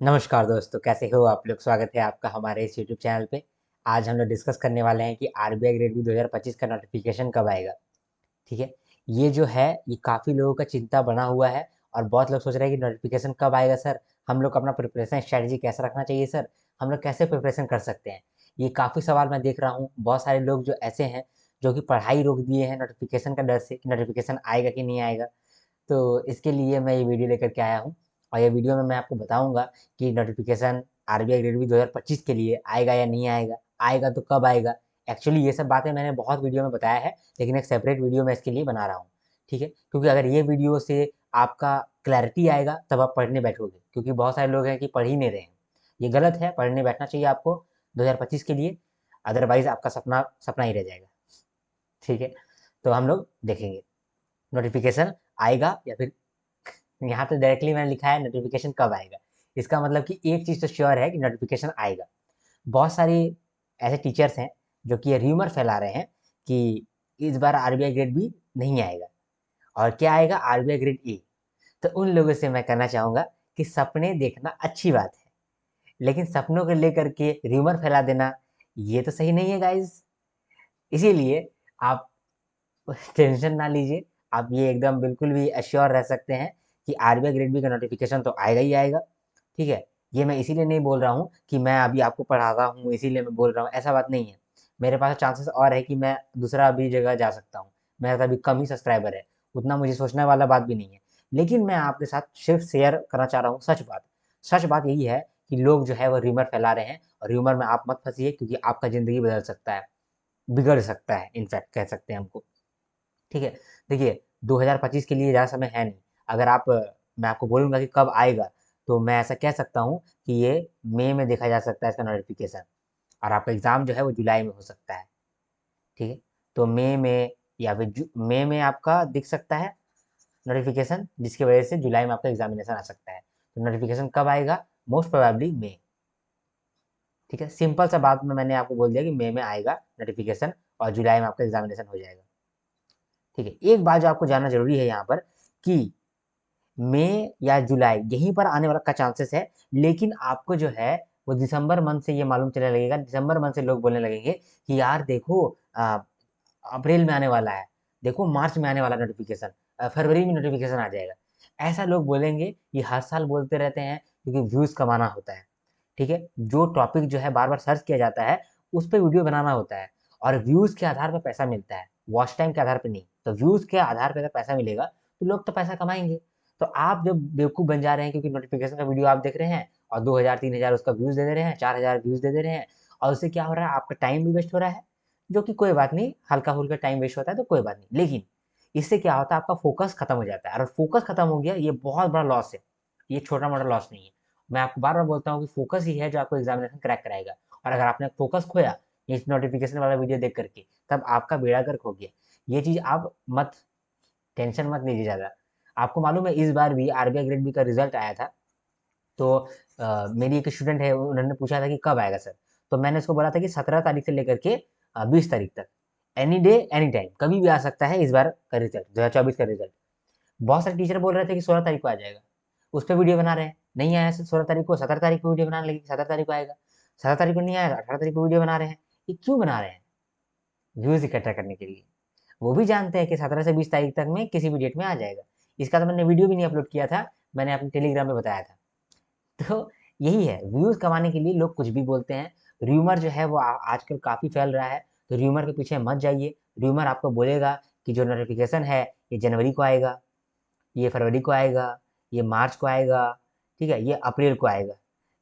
नमस्कार दोस्तों, कैसे हो आप लोग? स्वागत है आपका हमारे इस यूट्यूब चैनल पे। आज हम लोग डिस्कस करने वाले हैं कि आरबीआई ग्रेड बी 2025 का नोटिफिकेशन कब आएगा। ठीक है, ये जो है ये काफ़ी लोगों का चिंता बना हुआ है और बहुत लोग सोच रहे हैं कि नोटिफिकेशन कब आएगा सर, हम लोग अपना प्रिपरेशन स्ट्रैटेजी कैसा रखना चाहिए सर, हम लोग कैसे प्रिपरेशन कर सकते हैं। ये काफ़ी सवाल मैं देख रहा हूँ, बहुत सारे लोग जो ऐसे हैं जो कि पढ़ाई रोक दिए हैं नोटिफिकेशन का डर से कि नोटिफिकेशन आएगा कि नहीं आएगा। तो इसके लिए मैं ये वीडियो लेकर के आया हूँ और ये वीडियो में मैं आपको बताऊँगा कि नोटिफिकेशन आरबीआई ग्रेड बी 2025 के लिए आएगा या नहीं आएगा, आएगा तो कब आएगा। एक्चुअली ये सब बातें मैंने बहुत वीडियो में बताया है, लेकिन एक सेपरेट वीडियो मैं इसके लिए बना रहा हूँ। ठीक है, क्योंकि अगर ये वीडियो से आपका क्लैरिटी आएगा तब आप पढ़ने बैठोगे, क्योंकि बहुत सारे लोग हैं कि पढ़ ही नहीं रहे हैं। ये गलत है, पढ़ने बैठना चाहिए आपको 2025 के लिए, अदरवाइज आपका सपना सपना ही रह जाएगा। ठीक है, तो हम लोग देखेंगे नोटिफिकेशन आएगा या फिर यहाँ तो डायरेक्टली मैंने लिखा है नोटिफिकेशन कब आएगा। इसका मतलब कि एक चीज़ तो श्योर है कि नोटिफिकेशन आएगा। बहुत सारी ऐसे टीचर्स हैं जो कि ये र्यूमर फैला रहे हैं कि इस बार आरबीआई ग्रेड बी नहीं आएगा और क्या आएगा, आरबीआई ग्रेड ए। तो उन लोगों से मैं कहना चाहूँगा कि सपने देखना अच्छी बात है, लेकिन सपनों को लेकर के र्यूमर फैला देना ये तो सही नहीं है गाइज। इसीलिए आप टेंशन ना लीजिए, आप ये एकदम बिल्कुल भी एश्योर रह सकते हैं कि आरबीआई ग्रेड बी का नोटिफिकेशन तो आएगा ही आएगा। ठीक है, ये मैं इसीलिए नहीं बोल रहा हूँ कि मैं अभी आपको पढ़ा रहा हूँ इसीलिए मैं बोल रहा हूँ, ऐसा बात नहीं है। मेरे पास चांसेस और है कि मैं दूसरा भी जगह जा सकता हूँ, मेरा तो अभी कम ही सब्सक्राइबर है, उतना मुझे सोचने वाला बात भी नहीं है। लेकिन मैं आपके साथ सिर्फ शेयर करना चाह रहा हूँ सच बात। सच बात यही है कि लोग जो है वो र्यूमर फैला रहे हैं और र्यूमर में आप मत फंसिए, क्योंकि आपका ज़िंदगी बदल सकता है, बिगड़ सकता है, इनफैक्ट कह सकते हैं हमको। ठीक है, देखिए 2025 के लिए ज़्यादा समय है नहीं। अगर आप मैं आपको बोलूँगा कि कब आएगा, तो मैं ऐसा कह सकता हूँ कि ये मई में देखा जा सकता है इसका नोटिफिकेशन, और आपका एग्ज़ाम जो है वो जुलाई में हो सकता है। ठीक है, तो मई में या फिर मई में आपका दिख सकता है नोटिफिकेशन, जिसकी वजह से जुलाई में आपका एग्जामिनेशन आ सकता है। तो नोटिफिकेशन कब आएगा? मोस्ट प्रोबेबली मई। ठीक है, सिंपल सा बात में मैंने आपको बोल दिया कि मई में आएगा नोटिफिकेशन और जुलाई में आपका एग्जामिनेशन हो जाएगा। ठीक है, एक बात जो आपको जानना जरूरी है यहाँ पर कि मई या जुलाई यहीं पर आने वाला का चांसेस है, लेकिन आपको जो है वो दिसंबर मंथ से ये मालूम चलने लगेगा, दिसंबर मंथ से लोग बोलने लगेंगे कि यार देखो अप्रैल में आने वाला है, देखो मार्च में आने वाला नोटिफिकेशन, फरवरी में नोटिफिकेशन आ जाएगा। ऐसा लोग बोलेंगे, ये हर साल बोलते रहते हैं क्योंकि व्यूज़ कमाना होता है। ठीक है, जो टॉपिक जो है बार बार सर्च किया जाता है उस पर वीडियो बनाना होता है, और व्यूज़ के आधार पर पैसा मिलता है, वॉच टाइम के आधार पर नहीं। तो व्यूज़ के आधार पर अगर पैसा मिलेगा तो लोग तो पैसा कमाएंगे। तो आप जब बेवकूफ़ बन जा रहे हैं क्योंकि नोटिफिकेशन का वीडियो आप देख रहे हैं और 2000 3000 उसका व्यूज़ दे दे रहे हैं, 4000 व्यूज़ दे दे रहे हैं, और उससे क्या हो रहा है, आपका टाइम भी वेस्ट हो रहा है, जो कि कोई बात नहीं, हल्का-फुल्का टाइम वेस्ट होता है तो कोई बात नहीं। लेकिन इससे क्या होता है, आपका फ़ोकस खत्म हो जाता है, और फ़ोकस खत्म हो गया ये बहुत बड़ा लॉस है, ये छोटा-मोटा लॉस नहीं है। मैं आपको बार-बार बोलता हूँ कि फ़ोकस ही है जो आपको एग्ज़ामिनेशन क्रैक कराएगा, और अगर आपने फ़ोकस खोया इस नोटिफिकेशन वाला वीडियो देख कर के, तब आपका बेड़ा गर्क हो गया। ये चीज़ आप मत टेंशन मत लीजिए ज़्यादा। आपको मालूम है इस बार भी आरबीआई ग्रेड बी का रिज़ल्ट आया था, तो मेरी एक स्टूडेंट है उन्होंने पूछा था कि कब आएगा सर? तो मैंने उसको बोला था कि 17 तारीख से लेकर के 20 तारीख तक, एनी डे एनी टाइम कभी भी आ सकता है इस बार का रिज़ल्ट, 2024 का रिज़ल्ट। बहुत सारे टीचर बोल रहे थे कि 16 तारीख को आ जाएगा, उस पे वीडियो बना रहे हैं, नहीं आया सर 16 तारीख को, 17 तारीख को वीडियो बनाने लगे, 17 तारीख को आएगा, 17 तारीख को नहीं आएगा, 18 तारीख को वीडियो बना रहे हैं। ये क्यों बना रहे हैं? व्यूज़ इकट्ठा करने के लिए। वो भी जानते हैं कि 17 से 20 तारीख तक में किसी भी डेट में आ जाएगा। इसका तो मैंने वीडियो भी नहीं अपलोड किया था, मैंने अपने टेलीग्राम पे बताया था। तो यही है, व्यूज़ कमाने के लिए लोग कुछ भी बोलते हैं। र्यूमर जो है वो आजकल काफ़ी फैल रहा है, तो र्यूमर के पीछे मत जाइए। र्यूमर आपको बोलेगा कि जो नोटिफ़िकेशन है ये जनवरी को आएगा, ये फरवरी को आएगा, ये मार्च को आएगा, ठीक है? ये अप्रैल को आएगा।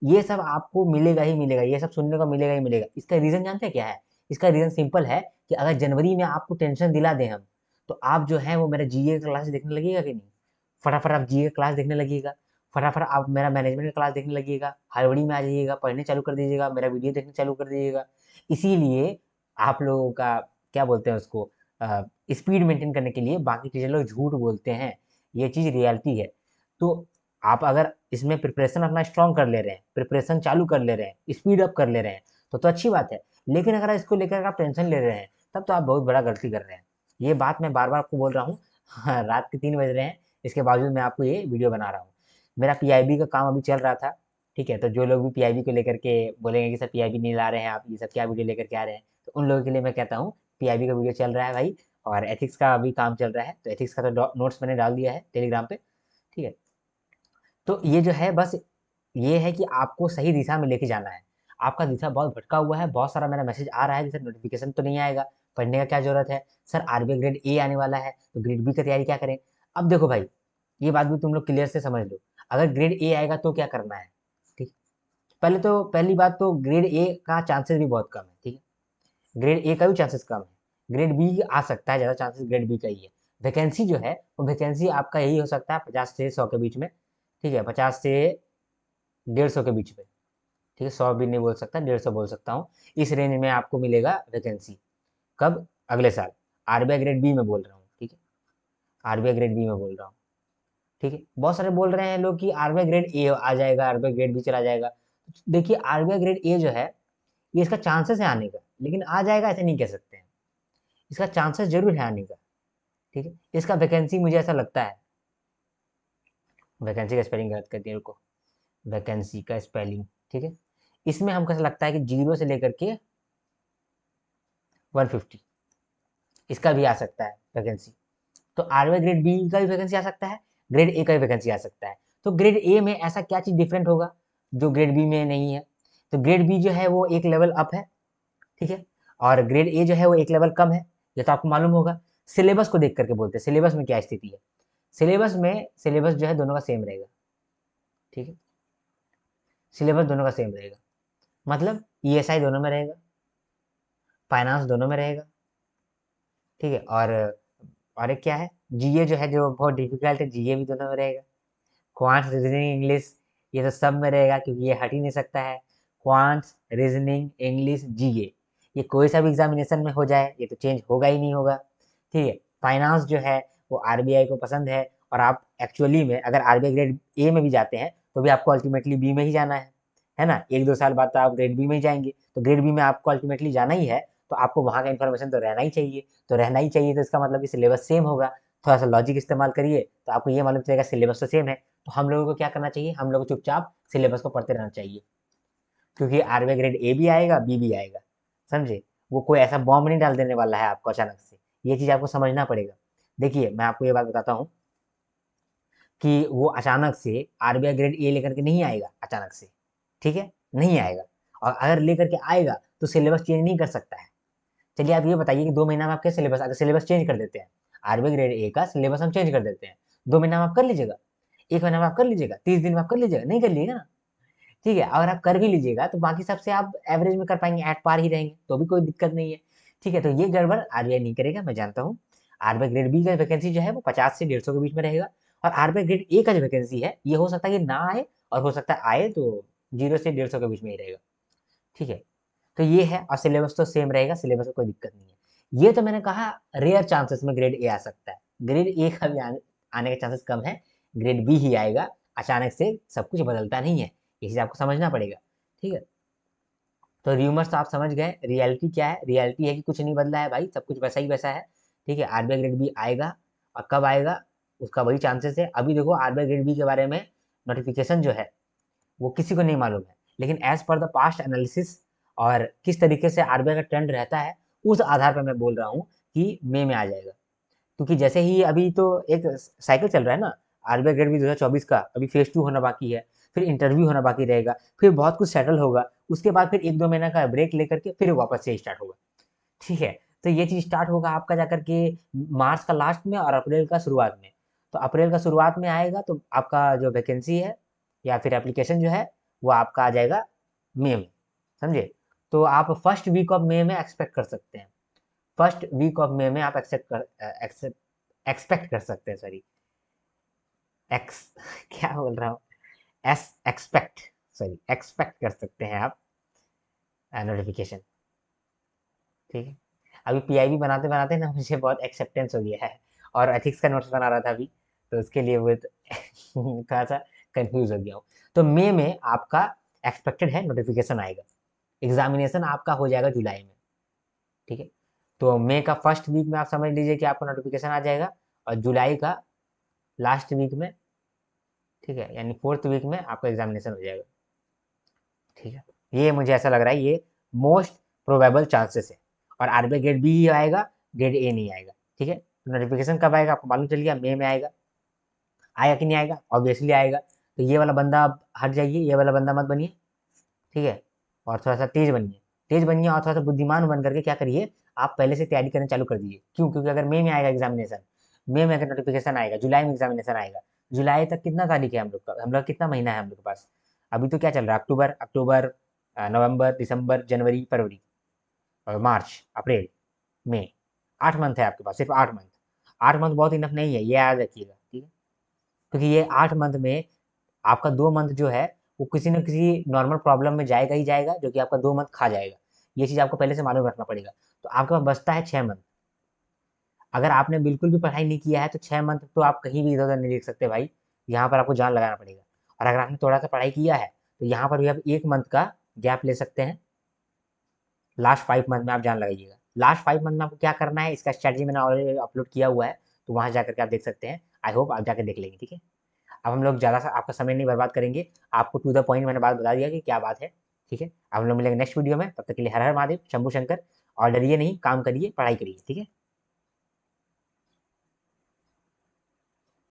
ये सब आपको मिलेगा ही मिलेगा, ये सब सुनने को मिलेगा ही मिलेगा। इसका रीज़न जानते हैं क्या है? इसका रीज़न सिंपल है कि अगर जनवरी में आपको टेंशन दिला दें हम, तो आप जो है वो मेरा जीए का क्लास देखने लगिएगा कि नहीं? फटाफट आप जीए का क्लास देखने लगिएगा, फटाफट आप मेरा मैनेजमेंट का क्लास देखने लगिएगा, हड़बड़ी में आ जाइएगा, पढ़ने चालू कर दीजिएगा, मेरा वीडियो देखना चालू कर दीजिएगा। इसीलिए आप लोगों का क्या बोलते हैं उसको, स्पीड मेंटेन करने के लिए बाकी टीचर लोग झूठ बोलते हैं, ये चीज़ रियलिटी है। तो आप अगर इसमें प्रिपरेशन अपना स्ट्रॉन्ग कर ले रहे हैं, प्रिपरेशन चालू कर ले रहे हैं, स्पीड अप कर ले रहे हैं, तो अच्छी बात है। लेकिन अगर इसको लेकर आप टेंशन ले रहे हैं, तब तो आप बहुत बड़ा गलती कर रहे हैं। ये बात मैं बार-बार आपको बोल रहा हूँ। हाँ, रात के 3 बज रहे हैं, इसके बावजूद मैं आपको ये वीडियो बना रहा हूँ। मेरा पीआईबी का काम अभी चल रहा था, ठीक है, तो जो लोग भी पीआईबी को लेकर के बोलेंगे कि सर पीआईबी नहीं ला रहे हैं आप, ये सब क्या वीडियो लेकर के आ रहे हैं, तो उन लोगों के लिए मैं कहता हूँ पीआईबी का वीडियो चल रहा है भाई, और एथिक्स का अभी काम चल रहा है, तो एथिक्स का तो नोट्स मैंने डाल दिया है टेलीग्राम पे। ठीक है, तो ये जो है बस ये है कि आपको सही दिशा में लेके जाना है। आपका दिशा बहुत भटका हुआ है, बहुत सारा मेरा मैसेज आ रहा है कि सर नोटिफिकेशन तो नहीं आएगा, पढ़ने का क्या जरूरत है, सर आरबीआई ग्रेड ए आने वाला है तो ग्रेड बी का तैयारी क्या करें। अब देखो भाई, ये बात भी तुम लोग क्लियर से समझ लो, अगर ग्रेड ए आएगा तो क्या करना है। ठीक, पहले तो पहली बात तो ग्रेड ए का चांसेस भी बहुत कम है। ठीक है, ग्रेड ए का भी चांसेस कम है, ग्रेड बी आ सकता है, ज़्यादा चांसेस ग्रेड बी का ही है। वैकेंसी जो है वो वैकेंसी आपका यही हो सकता है 50 से 100 के बीच में। ठीक है, 50 से 150 के बीच में। ठीक है, 100 भी नहीं बोल सकता, 150 बोल सकता हूँ, इस रेंज में आपको मिलेगा वैकेंसी। कब? अगले साल। आरबीआई ग्रेड बी में बोल रहा हूँ। ठीक है, आरबीआई ग्रेड बी में बोल रहा हूँ। ठीक है, बहुत सारे बोल रहे हैं लोग कि आरबीआई ग्रेड ए आ जाएगा, आरबीआई ग्रेड बी चला जाएगा। देखिए आरबीआई ग्रेड ए जो है ये इसका चांसेस है आने का, लेकिन आ जाएगा ऐसे नहीं कह सकते हैं, इसका चांसेस जरूर है आने का। ठीक है, इसका वैकेंसी मुझे ऐसा लगता है, वैकेंसी का स्पेलिंग गलत कर दिया, रुको, वैकेंसी का स्पेलिंग। ठीक है, इसमें हमको ऐसा लगता है कि 0 से लेकर के 150 इसका भी आ सकता है वैकेंसी। तो आरबीआई ग्रेड बी का भी वैकेंसी आ सकता है, ग्रेड ए का भी वैकेंसी आ सकता है। तो ग्रेड ए में ऐसा क्या चीज़ डिफरेंट होगा जो ग्रेड बी में नहीं है। तो ग्रेड बी जो है वो एक लेवल अप है। ठीक है, और ग्रेड ए जो है वो एक लेवल कम है, ये तो आपको मालूम होगा। सिलेबस को देख करके बोलते हैं सिलेबस में क्या स्थिति है। सिलेबस जो है दोनों का सेम रहेगा। ठीक है, सिलेबस दोनों का सेम रहेगा, मतलब ईएसआई दोनों में रहेगा, फाइनेंस दोनों में रहेगा। ठीक है, और एक क्या है, जीए जो है जो बहुत डिफिकल्ट है, जीए भी दोनों में रहेगा। क्वांट्स, रीजनिंग, इंग्लिश, ये तो सब में रहेगा क्योंकि ये हट ही नहीं सकता है। क्वांट्स, रीजनिंग, इंग्लिश, जीए, ये कोई सा भी एग्जामिनेशन में हो जाए ये तो चेंज होगा ही नहीं होगा। ठीक है, फाइनेंस जो है वो आरबीआई को पसंद है, और आप एक्चुअली में अगर आरबीआई ग्रेड ए में भी जाते हैं तो भी आपको अल्टीमेटली बी में ही जाना है ना, 1-2 साल बाद तो आप ग्रेड बी में ही जाएंगे, तो ग्रेड बी में आपको अल्टीमेटली जाना ही है, तो आपको वहाँ का इन्फॉर्मेशन तो रहना ही चाहिए। तो रहना ही चाहिए तो इसका मतलब कि सिलेबस सेम होगा। थोड़ा सा लॉजिक इस्तेमाल करिए तो आपको ये मालूम चलेगा सिलेबस तो सेम है। तो हम लोगों को क्या करना चाहिए, हम लोग को चुपचाप सिलेबस को पढ़ते रहना चाहिए, क्योंकि आरबीआई ग्रेड ए भी आएगा, बी भी आएगा, समझे। वो कोई ऐसा बॉम्ब नहीं डाल देने वाला है आपको अचानक से, ये चीज़ आपको समझना पड़ेगा। देखिए मैं आपको ये बात बताता हूँ कि वो अचानक से आरबीआई ग्रेड ए लेकर के नहीं आएगा अचानक से। ठीक है, नहीं आएगा, और अगर लेकर के आएगा तो सिलेबस चेंज नहीं कर सकता है। चलिए आप ये बताइए कि 2 महीना में आप क्या सिलेबस, अगर सिलेबस चेंज कर देते हैं, आरबीआई ग्रेड ए का सिलेबस हम चेंज कर देते हैं, 2 महीना में आप कर लीजिएगा, 1 महीना में आप कर लीजिएगा, 30 दिन में आप कर लीजिएगा, नहीं कर लीजिएगा ना। ठीक है, अगर आप कर भी लीजिएगा तो बाकी सबसे आप एवरेज में कर पाएंगे, एट पार ही रहेंगे, तो भी कोई दिक्कत नहीं है। ठीक है, तो ये गड़बड़ आरबीआई नहीं करेगा, मैं जानता हूँ। आरबीआई ग्रेड बी का वैकेंसी जो है वो 50 से 150 के बीच में रहेगा, और आरबीआई ग्रेड ए का जो वैकेंसी है ये हो सकता है कि ना आए, और हो सकता है आए तो 0 से 150 के बीच में ही रहेगा। ठीक है, तो ये है, और सिलेबस तो सेम रहेगा, सिलेबस में कोई दिक्कत नहीं है। ये तो मैंने कहा रेयर चांसेस में ग्रेड ए आ सकता है, ग्रेड ए का भी आने के चांसेस कम है, ग्रेड बी ही आएगा। अचानक से सब कुछ बदलता नहीं है, ये चीज़ आपको समझना पड़ेगा। ठीक है, तो र्यूमर्स तो आप समझ गए, रियलिटी क्या है, रियलिटी है कि कुछ नहीं बदला है भाई, सब कुछ वैसा ही वैसा है। ठीक है, आरबीआई ग्रेड बी आएगा, और कब आएगा उसका वही चांसेस है। अभी देखो आरबीआई ग्रेड बी के बारे में नोटिफिकेशन जो है वो किसी को नहीं मालूम है, लेकिन as per the past analysis और किस तरीके से आरबीआई का ट्रेंड रहता है, उस आधार पर मैं बोल रहा हूँ कि मई में आ जाएगा। क्योंकि जैसे ही अभी तो एक साइकिल चल रहा है ना, आरबीआई ग्रेड बी 2024 का अभी फेज 2 होना बाकी है, फिर इंटरव्यू होना बाकी रहेगा, फिर बहुत कुछ सेटल होगा, उसके बाद फिर 1-2 महीना का ब्रेक लेकर के फिर वापस से स्टार्ट होगा। ठीक है, तो ये चीज़ स्टार्ट होगा आपका जाकर के मार्च का लास्ट में और अप्रैल का शुरुआत में। तो अप्रैल का शुरुआत में आएगा तो आपका जो वैकेंसी है या फिर एप्लीकेशन जो है वो आपका आ जाएगा मई में, समझे। तो आप फर्स्ट वीक ऑफ मई में एक्सपेक्ट कर सकते हैं, फर्स्ट वीक ऑफ मई में आप एक्सपेक्ट कर सकते हैं, सॉरी, एक्स क्या बोल रहा हूँ, एस एक्सपेक्ट, सॉरी, एक्सपेक्ट कर सकते हैं आप नोटिफिकेशन। ठीक है, अभी पीआईबी बनाते बनाते ना मुझे बहुत एक्सेप्टेंस हो गया है, और एथिक्स का नोट्स बना रहा था अभी, तो उसके लिए वो थोड़ा सा कंफ्यूज हो गया हूँ। तो मई में आपका एक्सपेक्टेड है नोटिफिकेशन आएगा, एग्जामिनेशन आपका हो जाएगा जुलाई में। ठीक है, तो मई का फर्स्ट वीक में आप समझ लीजिए कि आपका नोटिफिकेशन आ जाएगा, और जुलाई का लास्ट वीक में, ठीक है, यानी 4th वीक में आपका एग्जामिनेशन हो जाएगा। ठीक है, ये मुझे ऐसा लग रहा है ये मोस्ट प्रोबेबल चांसेस है। और आरबीआई ग्रेड बी ही आएगा, ग्रेड ए नहीं आएगा। ठीक है, तो नोटिफिकेशन कब आएगा आपको मालूम चल गया, मई में आएगा। आएगा कि नहीं आएगा, ऑब्वियसली आएगा। तो ये वाला बंदा आप हट जाइए, ये वाला बंदा मत बनिए। ठीक है, और थोड़ा सा तेज बनिए, तेज बनिए और थोड़ा सा बुद्धिमान बन करके क्या करिए, आप पहले से तैयारी करना चालू कर दीजिए। क्यों? क्योंकि अगर मई में आएगा एग्जामिनेशन, मई में अगर नोटिफिकेशन आएगा, जुलाई में एग्जामिनेशन आएगा, जुलाई तक कितना तारीख है हम लोग का, हम लोग कितना महीना है हम लोग के पास? अभी तो क्या चल रहा है, अक्टूबर, नवंबर, दिसंबर, जनवरी, फरवरी, मार्च, अप्रैल, मई, 8 मंथ है आपके पास, सिर्फ 8 मंथ। 8 मंथ बहुत इनफ नहीं है, ये याद रखिएगा। ठीक है, क्योंकि ये 8 मंथ में आपका 2 मंथ जो है वो किसी न किसी नॉर्मल प्रॉब्लम में जाएगा ही जाएगा, जो कि आपका 2 मंथ खा जाएगा। ये चीज़ आपको पहले से मालूम रखना पड़ेगा। तो आपके पास बचता है 6 मंथ। अगर आपने बिल्कुल भी पढ़ाई नहीं किया है तो 6 मंथ तो आप कहीं भी इधर उधर नहीं देख सकते भाई, यहाँ पर आपको जान लगाना पड़ेगा। और अगर आपने थोड़ा सा पढ़ाई किया है तो यहाँ पर भी आप 1 मंथ का गैप ले सकते हैं। लास्ट 5 मंथ में आप जान लगाइएगा। लास्ट 5 मंथ में आपको क्या करना है, इसका स्ट्रैटेजी मैंने ऑलरेडी अपलोड किया हुआ है, तो वहाँ जाकर के आप देख सकते हैं। आई होप आप जाकर देख लेंगे। ठीक है, अब हम लोग ज़्यादा सा आपका समय नहीं बर्बाद करेंगे, आपको टू द पॉइंट मैंने बात बता दिया कि क्या बात है। ठीक है, अब हम लोग मिलेंगे नेक्स्ट वीडियो में, तब तक के लिए हर हर महादेव, शंभू शंकर। और डरिए नहीं, काम करिए, पढ़ाई करिए। ठीक है।